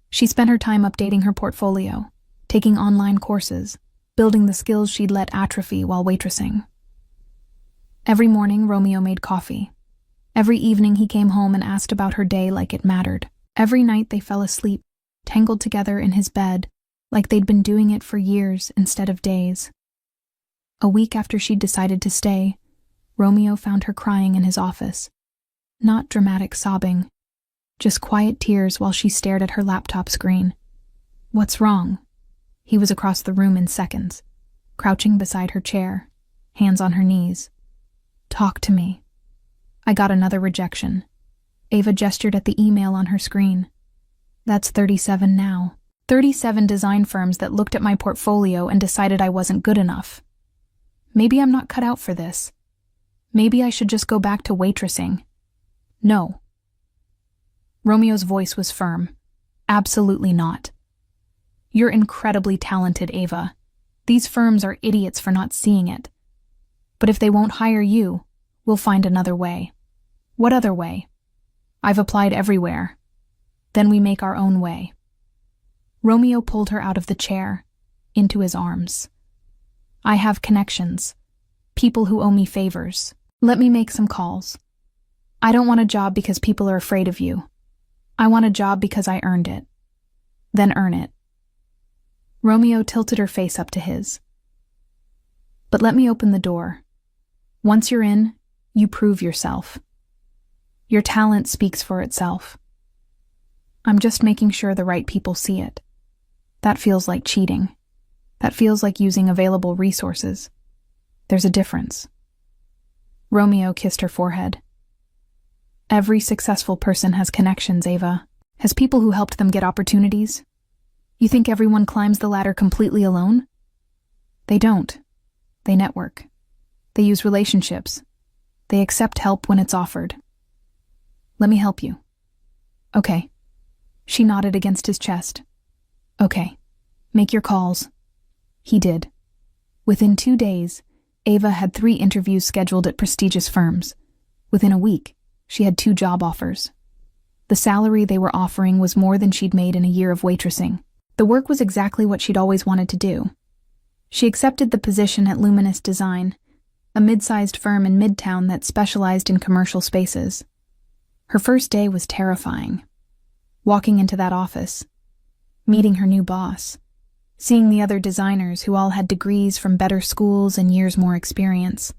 She spent her time updating her portfolio, taking online courses, building the skills she'd let atrophy while waitressing. Every morning, Romeo made coffee. Every evening, he came home and asked about her day like it mattered. Every night, they fell asleep, tangled together in his bed, like they'd been doing it for years instead of days. A week after she'd decided to stay, Romeo found her crying in his office. Not dramatic sobbing, just quiet tears while she stared at her laptop screen. What's wrong? He was across the room in seconds, crouching beside her chair, hands on her knees. Talk to me. I got another rejection. Ava gestured at the email on her screen. That's 37 now. 37 design firms that looked at my portfolio and decided I wasn't good enough. Maybe I'm not cut out for this. Maybe I should just go back to waitressing. No. Romeo's voice was firm. Absolutely not. You're incredibly talented, Ava. These firms are idiots for not seeing it. But if they won't hire you, we'll find another way. What other way? I've applied everywhere. Then we make our own way. Romeo pulled her out of the chair, into his arms. I have connections. People who owe me favors. Let me make some calls. I don't want a job because people are afraid of you. I want a job because I earned it. Then earn it. Romeo tilted her face up to his. But let me open the door. Once you're in, you prove yourself. Your talent speaks for itself. I'm just making sure the right people see it. That feels like cheating. That feels like using available resources. There's a difference. Romeo kissed her forehead. Every successful person has connections, Ava. Has people who helped them get opportunities. You think everyone climbs the ladder completely alone? They don't. They network. They use relationships. They accept help when it's offered. Let me help you. Okay. She nodded against his chest. Okay. Make your calls. He did. Within 2 days, Ava had 3 interviews scheduled at prestigious firms. Within a week, she had 2 job offers. The salary they were offering was more than she'd made in a year of waitressing. The work was exactly what she'd always wanted to do. She accepted the position at Luminous Design, a mid-sized firm in Midtown that specialized in commercial spaces. Her first day was terrifying. Walking into that office, meeting her new boss, seeing the other designers who all had degrees from better schools and years more experience.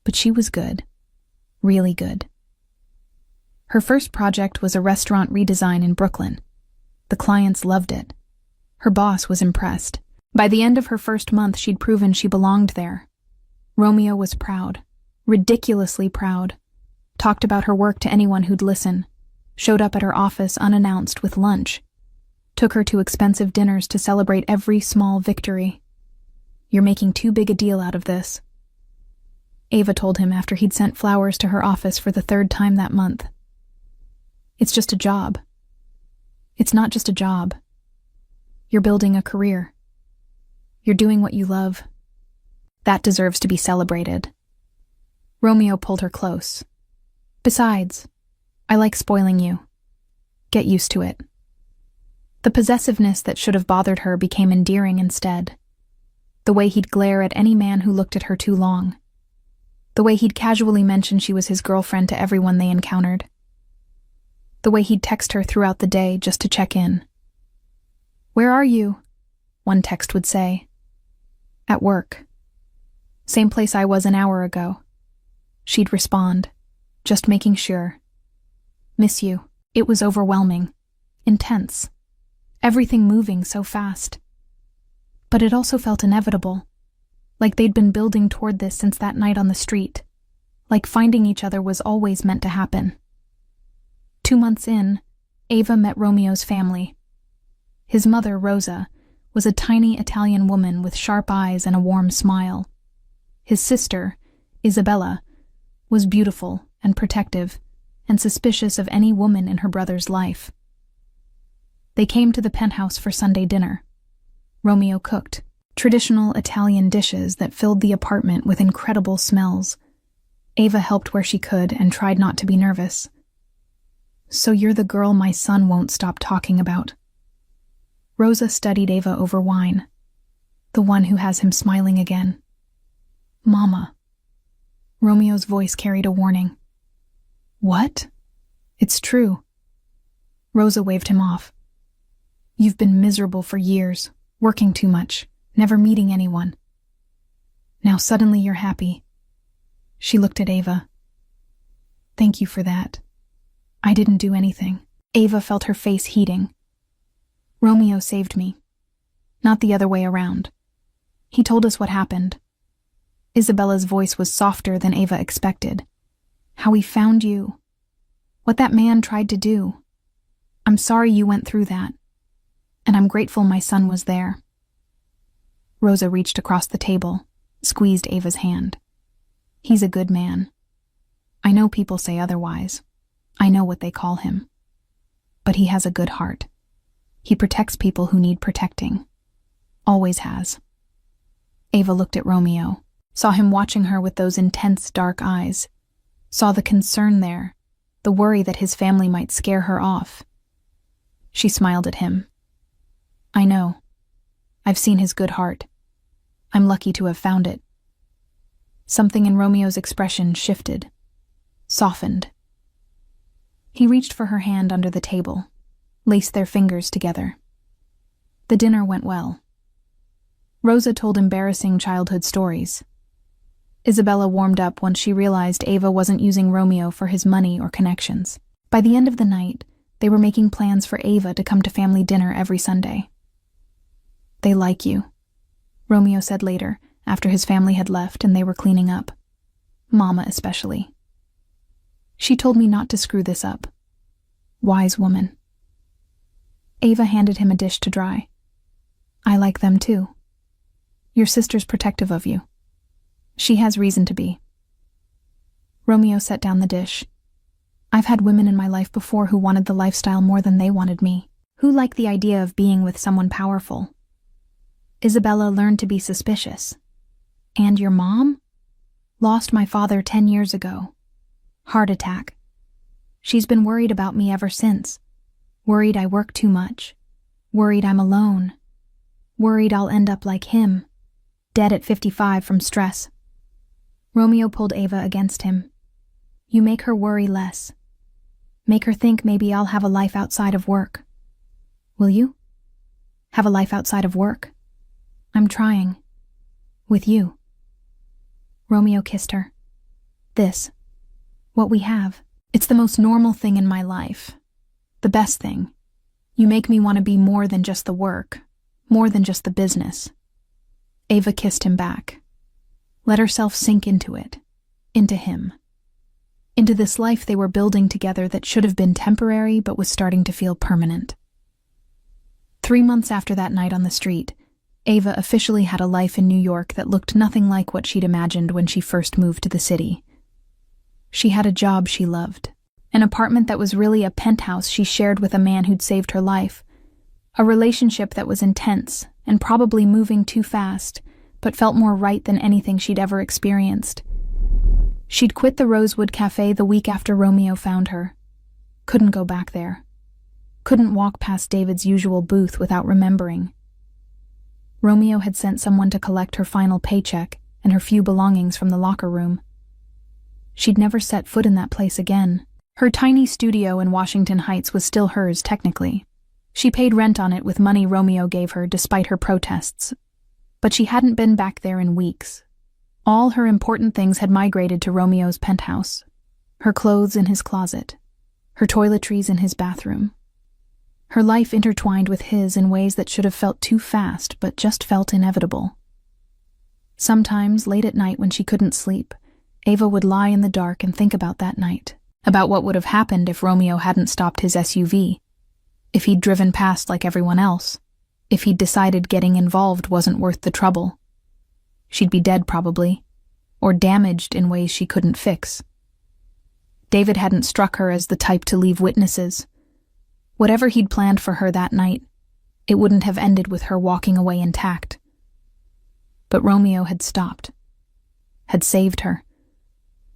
But she was good. Really good. Her first project was a restaurant redesign in Brooklyn. The clients loved it. Her boss was impressed. By the end of her first month, she'd proven she belonged there. Romeo was proud, ridiculously proud, talked about her work to anyone who'd listen, showed up at her office unannounced with lunch, took her to expensive dinners to celebrate every small victory. You're making too big a deal out of this, Ava told him after he'd sent flowers to her office for the 3rd time that month. It's just a job. It's not just a job. You're building a career. You're doing what you love. That deserves to be celebrated. Romeo pulled her close. Besides, I like spoiling you. Get used to it. The possessiveness that should have bothered her became endearing instead. The way he'd glare at any man who looked at her too long. The way he'd casually mention she was his girlfriend to everyone they encountered. The way he'd text her throughout the day just to check in. Where are you? One text would say. At work. Same place I was an hour ago. She'd respond. Just making sure. Miss you. It was overwhelming. Intense. Everything moving so fast. But it also felt inevitable. Like they'd been building toward this since that night on the street. Like finding each other was always meant to happen. 2 months in, Ava met Romeo's family. His mother, Rosa, was a tiny Italian woman with sharp eyes and a warm smile. His sister, Isabella, was beautiful and protective and suspicious of any woman in her brother's life. They came to the penthouse for Sunday dinner. Romeo cooked traditional Italian dishes that filled the apartment with incredible smells. Ava helped where she could and tried not to be nervous. So you're the girl my son won't stop talking about. Rosa studied Ava over wine, the one who has him smiling again. Mama. Romeo's voice carried a warning. What? It's true. Rosa waved him off. You've been miserable for years, working too much, never meeting anyone. Now suddenly you're happy. She looked at Ava. Thank you for that. I didn't do anything. Ava felt her face heating. Romeo saved me. Not the other way around. He told us what happened. Isabella's voice was softer than Ava expected. How he found you. What that man tried to do. I'm sorry you went through that. And I'm grateful my son was there. Rosa reached across the table, squeezed Ava's hand. He's a good man. I know people say otherwise. I know what they call him. But he has a good heart. He protects people who need protecting. Always has. Ava looked at Romeo, saw him watching her with those intense dark eyes, saw the concern there, the worry that his family might scare her off. She smiled at him. I know. I've seen his good heart. I'm lucky to have found it. Something in Romeo's expression shifted, softened. He reached for her hand under the table, laced their fingers together. The dinner went well. Rosa told embarrassing childhood stories. Isabella warmed up once she realized Ava wasn't using Romeo for his money or connections. By the end of the night, they were making plans for Ava to come to family dinner every Sunday. They like you, Romeo said later, after his family had left and they were cleaning up. Mama especially. She told me not to screw this up. Wise woman. Ava handed him a dish to dry. I like them too. Your sister's protective of you. She has reason to be. Romeo set down the dish. I've had women in my life before who wanted the lifestyle more than they wanted me, who liked the idea of being with someone powerful. Isabella learned to be suspicious. And your mom? Lost my father 10 years ago. Heart attack. She's been worried about me ever since. Worried I work too much. Worried I'm alone. Worried I'll end up like him. Dead at 55 from stress. Romeo pulled Ava against him. You make her worry less. Make her think maybe I'll have a life outside of work. Will you? Have a life outside of work? I'm trying. With you. Romeo kissed her. This. What we have. It's the most normal thing in my life. The best thing. You make me want to be more than just the work. More than just the business. Ava kissed him back. Let herself sink into it. Into him. Into this life they were building together that should have been temporary but was starting to feel permanent. 3 months after that night on the street, Ava officially had a life in New York that looked nothing like what she'd imagined when she first moved to the city. She had a job she loved, an apartment that was really a penthouse she shared with a man who'd saved her life, a relationship that was intense and probably moving too fast, but felt more right than anything she'd ever experienced. She'd quit the Rosewood Cafe the week after Romeo found her. Couldn't go back there. Couldn't walk past David's usual booth without remembering. Romeo had sent someone to collect her final paycheck and her few belongings from the locker room. She'd never set foot in that place again. Her tiny studio in Washington Heights was still hers, technically. She paid rent on it with money Romeo gave her despite her protests. But she hadn't been back there in weeks. All her important things had migrated to Romeo's penthouse. Her clothes in his closet, her toiletries in his bathroom. Her life intertwined with his in ways that should have felt too fast but just felt inevitable. Sometimes, late at night when she couldn't sleep, Ava would lie in the dark and think about that night, about what would have happened if Romeo hadn't stopped his SUV, if he'd driven past like everyone else, if he'd decided getting involved wasn't worth the trouble. She'd be dead probably, or damaged in ways she couldn't fix. David hadn't struck her as the type to leave witnesses. Whatever he'd planned for her that night, it wouldn't have ended with her walking away intact. But Romeo had stopped, had saved her,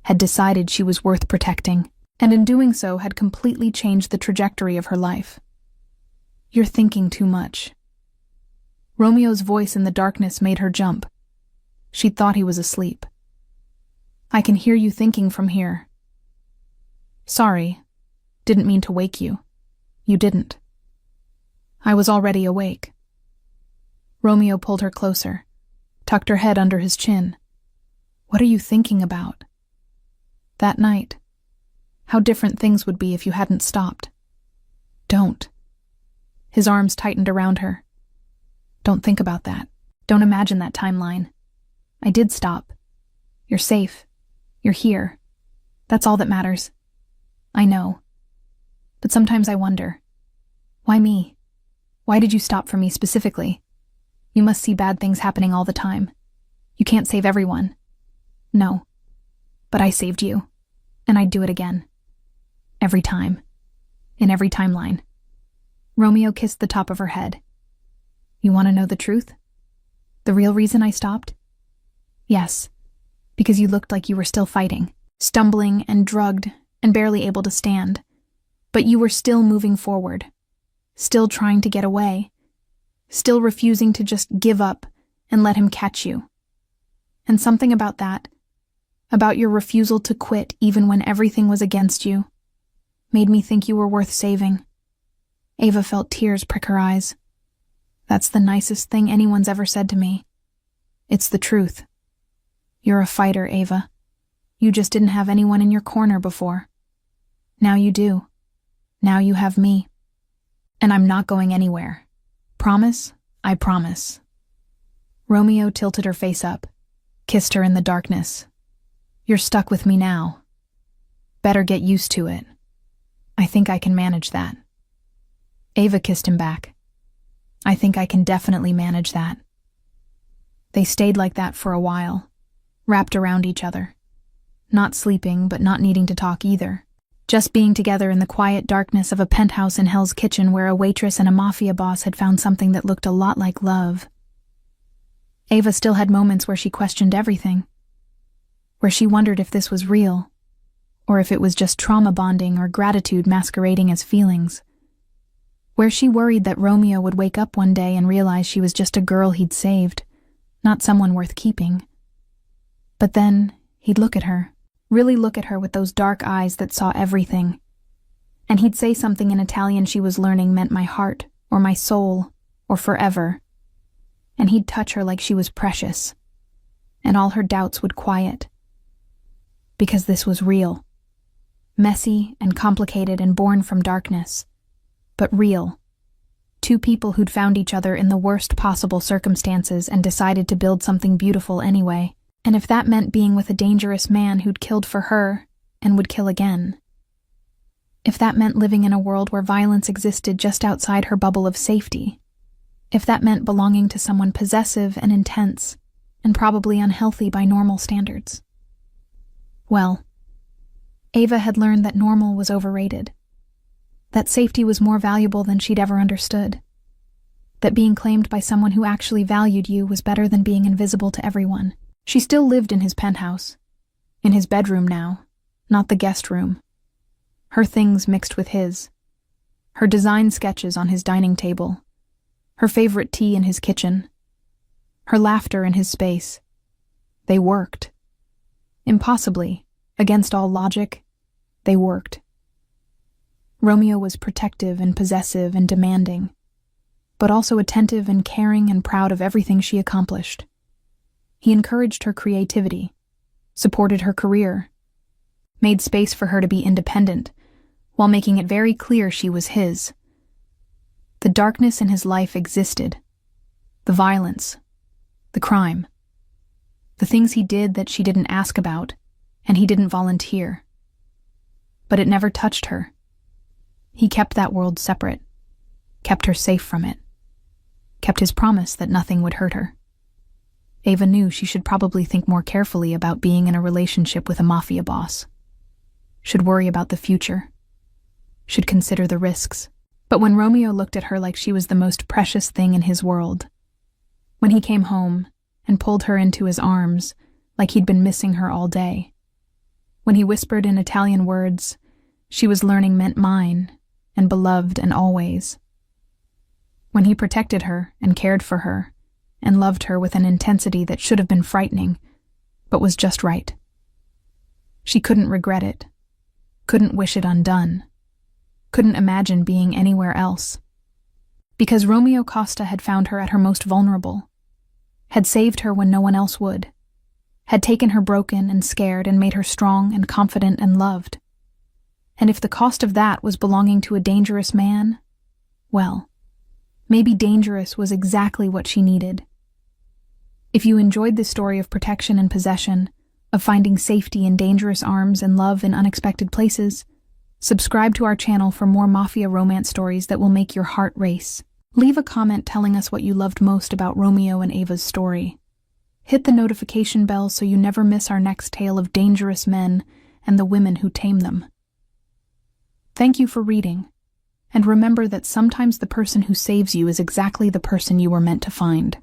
had decided she was worth protecting, and in doing so had completely changed the trajectory of her life. "You're thinking too much." Romeo's voice in the darkness made her jump. She'd thought he was asleep. "I can hear you thinking from here." "Sorry, didn't mean to wake you." "You didn't." "I was already awake." Romeo pulled her closer, tucked her head under his chin. "What are you thinking about?" "That night. How different things would be if you hadn't stopped." "Don't." His arms tightened around her. "Don't think about that. Don't imagine that timeline. I did stop. You're safe. You're here. That's all that matters. I know. But sometimes I wonder, why me? Why did you stop for me specifically? You must see bad things happening all the time. You can't save everyone." "No. But I saved you. And I'd do it again. Every time. In every timeline." Romeo kissed the top of her head. "You want to know the truth? The real reason I stopped?" "Yes. Because you looked like you were still fighting, stumbling and drugged and barely able to stand. But you were still moving forward, still trying to get away, still refusing to just give up and let him catch you. And something about that, about your refusal to quit even when everything was against you, made me think you were worth saving." Ava felt tears prick her eyes. "That's the nicest thing anyone's ever said to me. It's the truth. You're a fighter, Ava. You just didn't have anyone in your corner before. Now you do. Now you have me. And I'm not going anywhere. Promise? I promise." Romeo tilted her face up, kissed her in the darkness. "You're stuck with me now. Better get used to it. I think I can manage that." Ava kissed him back. "I think I can definitely manage that." They stayed like that for a while, wrapped around each other. Not sleeping, but not needing to talk either. Just being together in the quiet darkness of a penthouse in Hell's Kitchen where a waitress and a mafia boss had found something that looked a lot like love. Ava still had moments where she questioned everything, where she wondered if this was real, or if it was just trauma bonding or gratitude masquerading as feelings, where she worried that Romeo would wake up one day and realize she was just a girl he'd saved, not someone worth keeping. But then he'd look at her, really look at her with those dark eyes that saw everything. And he'd say something in Italian she was learning meant my heart, or my soul, or forever. And he'd touch her like she was precious. And all her doubts would quiet. Because this was real. Messy and complicated and born from darkness. But real. Two people who'd found each other in the worst possible circumstances and decided to build something beautiful anyway. And if that meant being with a dangerous man who'd killed for her and would kill again. If that meant living in a world where violence existed just outside her bubble of safety. If that meant belonging to someone possessive and intense and probably unhealthy by normal standards. Well, Ava had learned that normal was overrated. That safety was more valuable than she'd ever understood. That being claimed by someone who actually valued you was better than being invisible to everyone. She still lived in his penthouse. In his bedroom now, not the guest room. Her things mixed with his. Her design sketches on his dining table. Her favorite tea in his kitchen. Her laughter in his space. They worked. Impossibly, against all logic, they worked. Romeo was protective and possessive and demanding, but also attentive and caring and proud of everything she accomplished. He encouraged her creativity, supported her career, made space for her to be independent, while making it very clear she was his. The darkness in his life existed. The violence. The crime. The things he did that she didn't ask about, and he didn't volunteer. But it never touched her. He kept that world separate, kept her safe from it, kept his promise that nothing would hurt her. Ava knew she should probably think more carefully about being in a relationship with a mafia boss. Should worry about the future. Should consider the risks. But when Romeo looked at her like she was the most precious thing in his world, when he came home and pulled her into his arms like he'd been missing her all day, when he whispered in Italian words she was learning meant mine and beloved and always, when he protected her and cared for her and loved her with an intensity that should have been frightening, but was just right. She couldn't regret it, couldn't wish it undone, couldn't imagine being anywhere else. Because Romeo Costa had found her at her most vulnerable, had saved her when no one else would, had taken her broken and scared and made her strong and confident and loved. And if the cost of that was belonging to a dangerous man, well, maybe dangerous was exactly what she needed. If you enjoyed this story of protection and possession, of finding safety in dangerous arms and love in unexpected places, subscribe to our channel for more Mafia romance stories that will make your heart race. Leave a comment telling us what you loved most about Romeo and Ava's story. Hit the notification bell so you never miss our next tale of dangerous men and the women who tame them. Thank you for reading, and remember that sometimes the person who saves you is exactly the person you were meant to find.